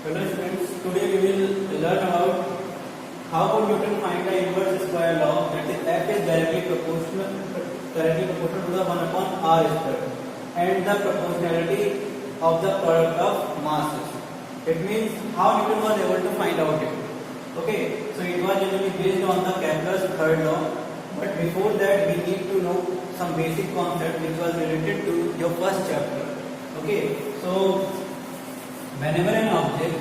Hello students, today we will learn about how could Newton find the inverse square law, that is F is directly proportional to the 1 upon R square, and the proportionality of the product of masses. It means how Newton was able to find out it. Okay, so it was generally based on the Kepler's third law, but before that we need to know some basic concept which was related to your first chapter. Okay, so whenever an object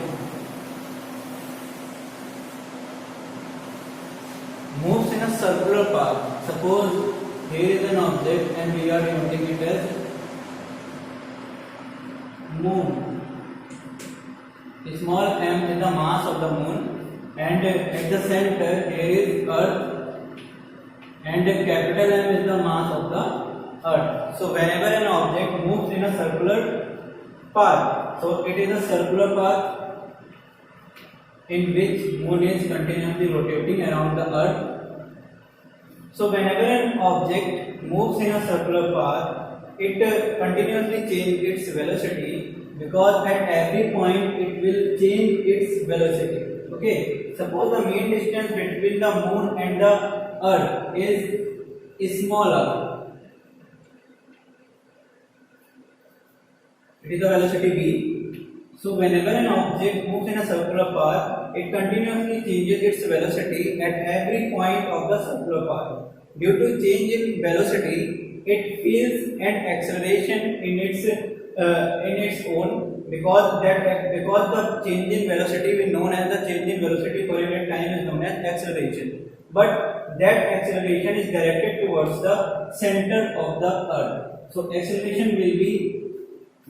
moves in a circular path, suppose here is an object and we are denoting it as moon. Small m is the mass of the moon, and at the center here is earth, and capital M is the mass of the earth. So whenever an object moves in a circular path, so it is a circular path in which moon is continuously rotating around the earth. So whenever an object moves in a circular path, it continuously changes its velocity, because at every point it will change its velocity. Okay, suppose the mean distance between the moon and the earth is smaller. It is the velocity v. So whenever an object moves in a circular path, it continuously changes its velocity at every point of the circular path. Due to change in velocity, it feels an acceleration in its own, because the change in velocity is known as the change in velocity per unit time is known as acceleration. But that acceleration is directed towards the center of the earth. So acceleration will be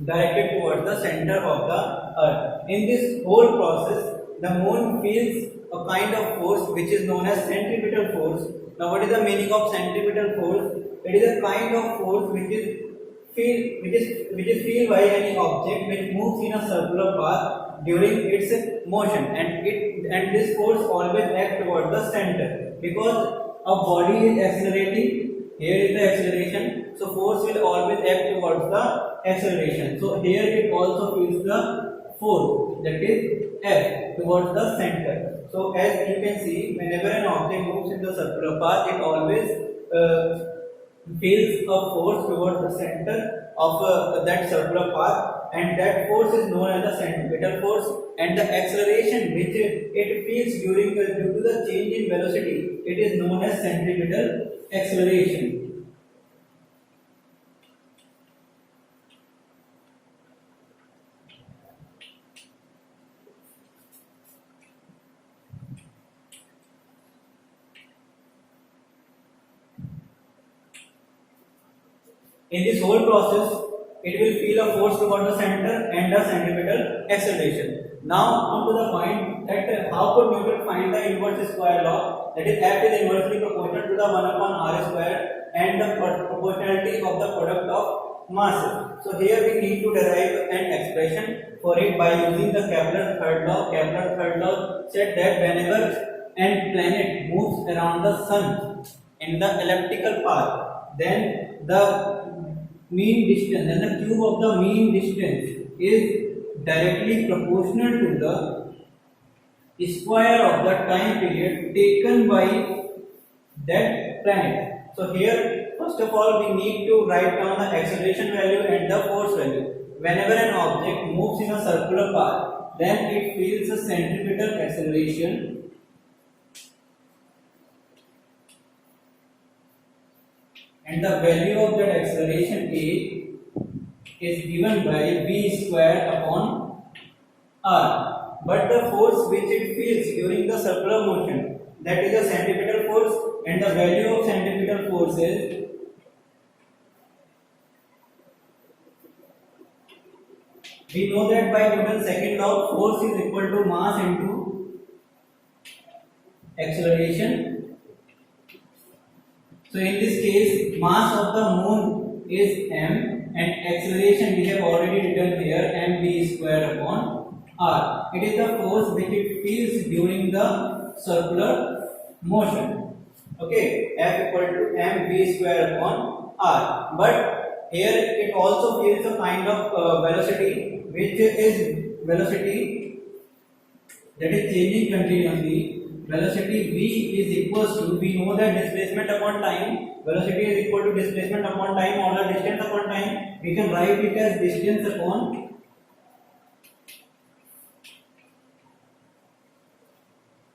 directed towards the center of the earth. In this whole process, the moon feels a kind of force which is known as centripetal force. Now, what is the meaning of centripetal force? It is a kind of force which is felt by any object which moves in a circular path during its motion, and this force always acts towards the center, because a body is accelerating. Here is the acceleration, so force will always act towards the acceleration. So here it also feels the force, that is F, towards the center. So as you can see, whenever an object moves in the circular path, it always feels a force towards the center of that circular path, and that force is known as the centripetal force. And the acceleration which it feels due to the change in velocity, it is known as centripetal acceleration. In this whole process, it will feel a force toward the center and the centripetal acceleration. Now, on to the point that how could Newton find the inverse square law, that is F is inversely proportional to the 1 upon R square and the proportionality of the product of masses. So here we need to derive an expression for it by using the Kepler's third law. Kepler's third law said that whenever an planet moves around the sun in the elliptical path, then the mean distance and the cube of the mean distance is directly proportional to the square of the time period taken by that planet. So here, first of all, we need to write down the acceleration value and the force value. Whenever an object moves in a circular path, then it feels a centripetal acceleration, and the value of that acceleration A is given by v square upon r. But the force which it feels during the circular motion, that is a centripetal force, and the value of centripetal force is we know that by Newton's second law, force is equal to mass into acceleration. So in this case, mass of the moon is m, and acceleration we have already written here, mv square upon r. It is the force which it feels during the circular motion. Okay, F equal to mv square upon r. But here it also feels a kind of velocity, which is velocity that is changing continuously, velocity v is equals to, we know that displacement upon time, velocity is equal to displacement upon time or the distance upon time. We can write it as distance upon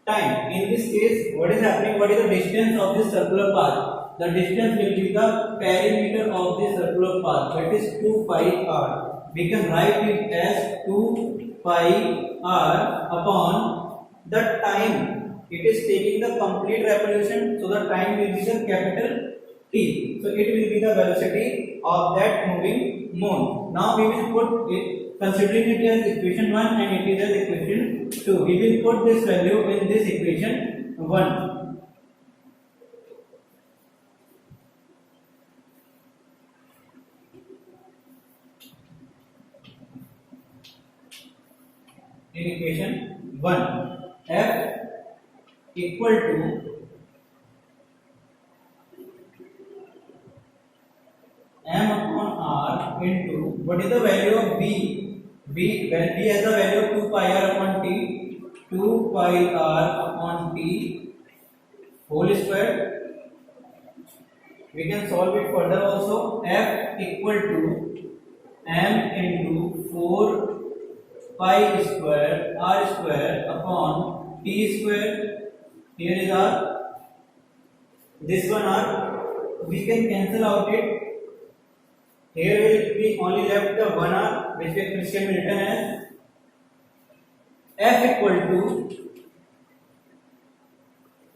time. In this case, what is happening? What is the distance of this circular path? The distance will be the perimeter of this circular path, that is 2 pi r. We can write it as 2 pi r upon the time. It is taking the complete revolution, so the time will be the capital T. So it will be the velocity of that moving moon. Now we will put it, considering it as equation 1 and it is as equation 2. We will put this value in this equation 1. In equation 1, F equal to m upon r into, what is the value of v? When v has the value of 2 pi r upon t, 2 pi r upon t whole square. We can solve it further also. F equal to m into 4 pi square r square upon t square. Here is r, this one r, we can cancel out it. Here will be only left the 1 r, which can be written as F equal to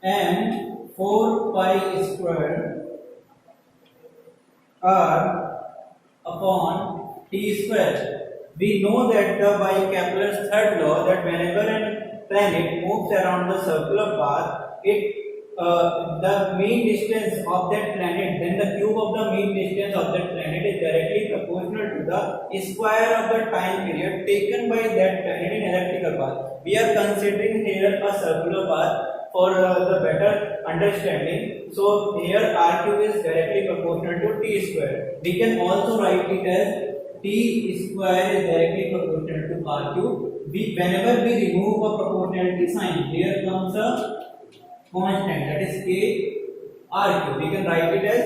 m 4 pi square r upon t square. We know that by Kepler's third law, that whenever a planet moves around the circular path, the mean distance of that planet, then the cube of the mean distance of that planet is directly proportional to the square of the time period taken by that planet in elliptical path. We are considering here a circular path for the better understanding. So here r cube is directly proportional to t square. We can also write it as t square is directly proportional to r cube. Whenever we remove a proportionality sign, here comes a constant, that is k r cube. We can write it as,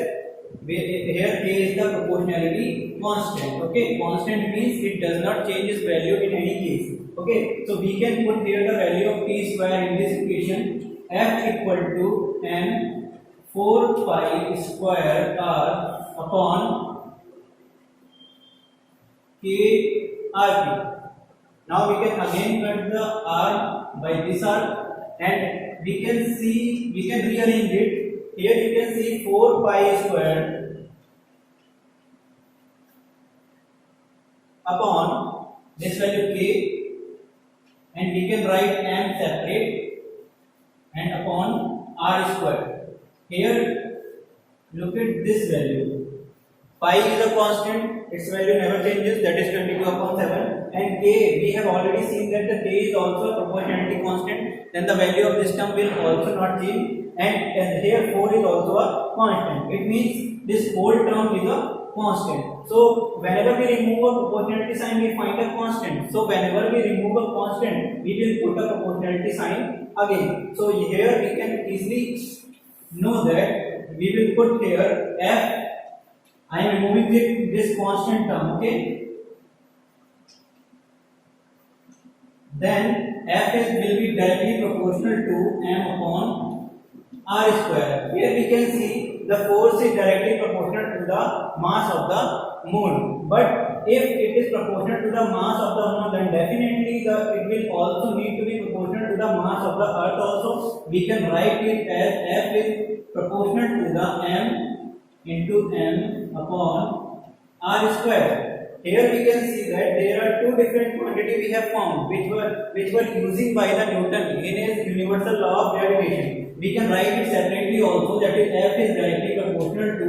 here k is the proportionality constant. Okay, constant means it does not change its value in any case. Okay, so we can put here the value of t square in this equation. F equal to m 4 pi square r upon k r cube. Now we can again cut the r by this r, and we can rearrange it. Here you can see 4 pi square upon this value k, and we can write m separate and upon r square. Here look at this value. Pi is a constant, its value never changes, that is 22 upon 7. And k, we have already seen that the k is also a proportionality constant, then the value of this term will also not change. And here 4 is also a constant. It means this whole term is a constant. So whenever we remove a proportionality sign, we find a constant. So whenever we remove a constant, we will put a proportionality sign again. So here we can easily know that we will put here f. I am removing this constant term, okay? Then f will be directly proportional to m upon r square. Here we can see the force is directly proportional to the mass of the moon. But if it is proportional to the mass of the moon, then definitely it will also need to be proportional to the mass of the earth also. We can write it as f is proportional to the m into m upon r square. Here we can see that there are two different quantities we have found, which were using by the Newton in his universal law of gravitation. We can write it separately also, that is f is directly proportional to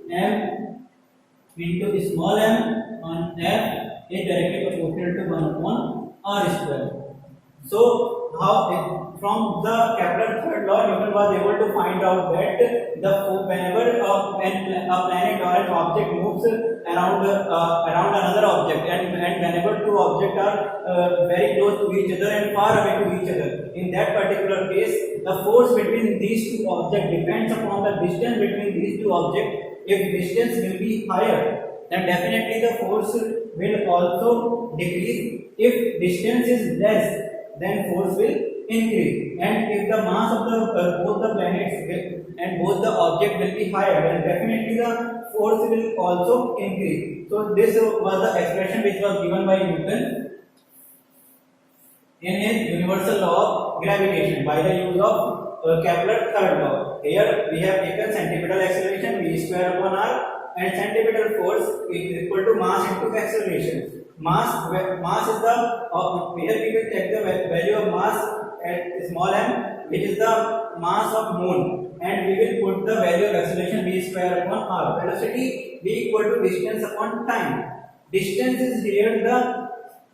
m into small m on f is directly proportional to 1 upon r square. So from the Kepler third law, Newton was able to find out that whenever a planet or an object moves around another object, and whenever two objects are very close to each other and far away to each other, in that particular case, the force between these two objects depends upon the distance between these two objects. If distance will be higher, then definitely the force will also decrease. If distance is less, then force will increase. And if the mass of both the planets and both the object will be higher, then definitely the force will also increase. So this was the expression which was given by Newton in his universal law of gravitation by the use of Kepler third law. Here we have taken centripetal acceleration v square upon r, and centripetal force is equal to mass into acceleration. Mass is the here we will take the value of mass at small m, which is the mass of moon, and we will put the value of acceleration v square upon r. Velocity v equal to distance upon time. Distance is here the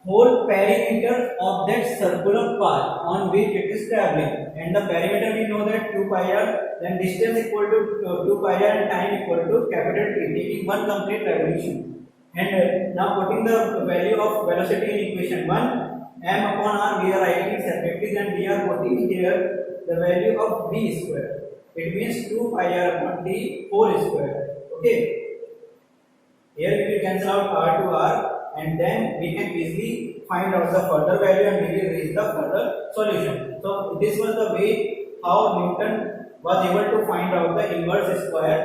whole perimeter of that circular path on which it is traveling, and the perimeter we know that 2 pi r, then distance equal to 2 pi r and time equal to capital T, taking one complete revolution. And now putting the value of velocity in equation 1, m upon r we are writing it separately, then we are putting here the value of v square. It means 2 pi r upon t whole square. Okay, here we will cancel out r to r, and then we can easily find out the further value and we will reach the further solution. So this was the way how Newton was able to find out the inverse square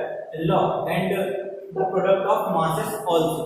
law and the product of masses also.